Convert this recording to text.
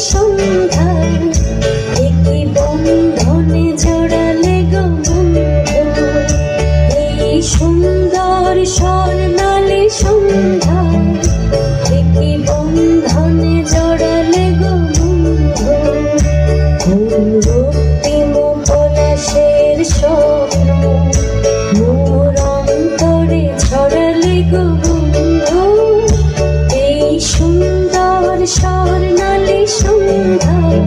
সন্ধ্যায় একই বন্ধনে জড়ালে গো বন্ধু। এই সুন্দর স্বর্ণালী সন্ধ্যায় একই বন্ধনে জড়ালে গো বন্ধু। রক্তিম পলাশের স্বপ্ন মোর অন্তরে ছড়ালে গো বন্ধু। এই সুন্দর স্বর্ণালী সন্ধ্যায়